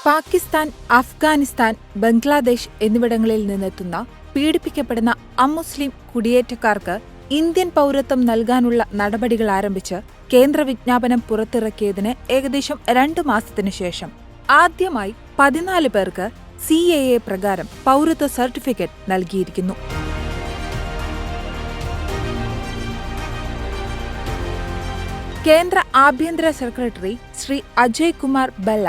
പാകിസ്ഥാൻ, അഫ്ഗാനിസ്ഥാൻ, ബംഗ്ലാദേശ് എന്നിവിടങ്ങളിൽ നിന്നെത്തുന്ന പീഡിപ്പിക്കപ്പെടുന്ന അമുസ്ലിം കുടിയേറ്റക്കാർക്ക് ഇന്ത്യൻ പൗരത്വം നൽകാനുള്ള നടപടികൾ ആരംഭിച്ച് കേന്ദ്ര വിജ്ഞാപനം പുറത്തിറക്കിയതിന് ഏകദേശം 2 മാസത്തിനു ശേഷം ആദ്യമായി 14 പേർക്ക് CAA പ്രകാരം പൗരത്വ സർട്ടിഫിക്കറ്റ് നൽകിയിരിക്കുന്നു. കേന്ദ്ര ആഭ്യന്തര സെക്രട്ടറി ശ്രീ അജയ് കുമാർ ഭല്ല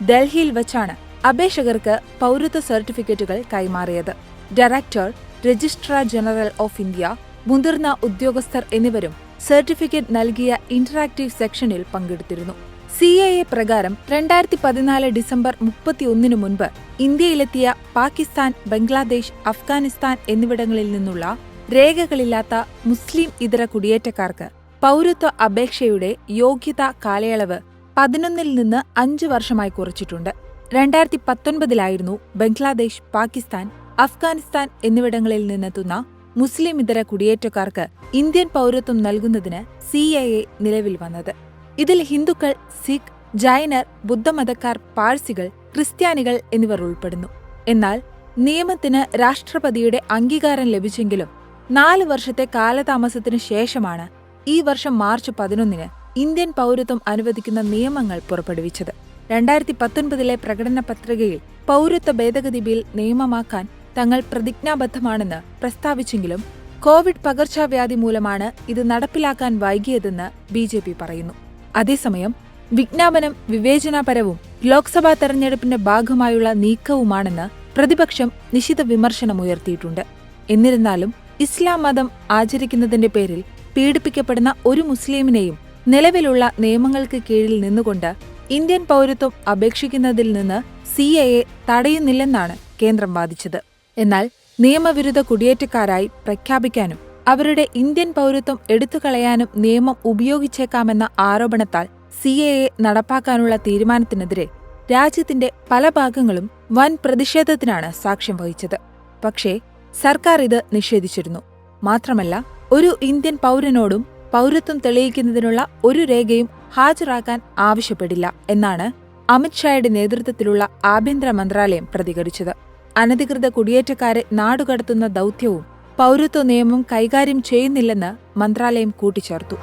ഡൽഹിയിൽ വച്ചാണ് അപേക്ഷകർക്ക് പൗരത്വ സർട്ടിഫിക്കറ്റുകൾ കൈമാറിയത്. Director, registrar general of India, മുതിർന്ന ഉദ്യോഗസ്ഥർ എന്നിവരും സർട്ടിഫിക്കറ്റ് നൽകിയ ഇന്ററാക്ടീവ് സെക്ഷനിൽ പങ്കെടുത്തിരുന്നു. CAA പ്രകാരം 2014 ഡിസംബർ 31 മുൻപ് ഇന്ത്യയിലെത്തിയ പാകിസ്ഥാൻ, ബംഗ്ലാദേശ്, അഫ്ഗാനിസ്ഥാൻ എന്നിവിടങ്ങളിൽ നിന്നുള്ള രേഖകളില്ലാത്ത മുസ്ലിം ഇതര കുടിയേറ്റക്കാർക്ക് പൗരത്വ അപേക്ഷയുടെ യോഗ്യതാ കാലയളവ് 11 നിന്ന് 5 വർഷമായി കുറച്ചിട്ടുണ്ട്. 2019 ബംഗ്ലാദേശ്, പാകിസ്ഥാൻ, അഫ്ഗാനിസ്ഥാൻ എന്നിവിടങ്ങളിൽ നിന്നെത്തുന്ന മുസ്ലിം ഇതര കുടിയേറ്റക്കാർക്ക് ഇന്ത്യൻ പൗരത്വം നൽകുന്നതിന് CAA നിലവിൽ വന്നത്. ഇതിൽ ഹിന്ദുക്കൾ, സിഖ്, ജൈനർ, ബുദ്ധമതക്കാർ, പാഴ്സികൾ, ക്രിസ്ത്യാനികൾ എന്നിവർ ഉൾപ്പെടുന്നു. എന്നാൽ നിയമത്തിന് രാഷ്ട്രപതിയുടെ അംഗീകാരം ലഭിച്ചെങ്കിലും 4 വർഷത്തെ കാലതാമസത്തിനു ശേഷമാണ് ഈ വർഷം മാർച്ച് 11 ഇന്ത്യൻ പൗരത്വം അനുവദിക്കുന്ന നിയമങ്ങൾ പുറപ്പെടുവിച്ചത്. 2019 പ്രകടന പത്രികയിൽ പൗരത്വ ഭേദഗതി ബിൽ നിയമമാക്കാൻ തങ്ങൾ പ്രതിജ്ഞാബദ്ധമാണെന്ന് പ്രസ്താവിച്ചെങ്കിലും കോവിഡ് പകർച്ചവ്യാധി മൂലമാണ് ഇത് നടപ്പിലാക്കാൻ വൈകിയതെന്ന് BJP പറയുന്നു. അതേസമയം വിജ്ഞാപനം വിവേചനപരവും ലോക്സഭാ തെരഞ്ഞെടുപ്പിന്റെ ഭാഗമായുള്ള നീക്കവുമാണെന്ന് പ്രതിപക്ഷം നിശിത വിമർശനമുയർത്തിയിട്ടുണ്ട്. എന്നിരുന്നാലും ഇസ്ലാം മതം ആചരിക്കുന്നതിന്റെ പേരിൽ പീഡിപ്പിക്കപ്പെടുന്ന ഒരു മുസ്ലിമിനെയും നിലവിലുള്ള നിയമങ്ങൾക്ക് കീഴിൽ നിന്നുകൊണ്ട് ഇന്ത്യൻ പൗരത്വം അപേക്ഷിക്കുന്നതിൽ നിന്ന് CAA തടയുന്നില്ലെന്നാണ് കേന്ദ്രം വാദിച്ചത്. എന്നാൽ നിയമവിരുദ്ധ കുടിയേറ്റക്കാരായി പ്രഖ്യാപിക്കാനും അവരുടെ ഇന്ത്യൻ പൗരത്വം എടുത്തുകളയാനും നിയമം ഉപയോഗിച്ചേക്കാമെന്ന ആരോപണത്താൽ CAA നടപ്പാക്കാനുള്ള തീരുമാനത്തിനെതിരെ രാജ്യത്തിന്റെ പല ഭാഗങ്ങളും വൻ പ്രതിഷേധത്തിനാണ് സാക്ഷ്യം വഹിച്ചത്. പക്ഷേ സർക്കാർ ഇത് നിഷേധിച്ചിരുന്നു. മാത്രമല്ല, ഒരു ഇന്ത്യൻ പൗരനോടും പൗരത്വം തെളിയിക്കുന്നതിനുള്ള ഒരു രേഖയും ഹാജരാക്കാൻ ആവശ്യപ്പെടില്ല എന്നാണ് അമിത്ഷായുടെ നേതൃത്വത്തിലുള്ള ആഭ്യന്തര മന്ത്രാലയം പ്രതികരിച്ചത്. അനധികൃത കുടിയേറ്റക്കാരെ നാടുകടത്തുന്ന ദൗത്യവും പൗരത്വ നിയമം കൈകാര്യം ചെയ്യുന്നില്ലെന്ന് മന്ത്രാലയം കൂട്ടിച്ചേർത്തു.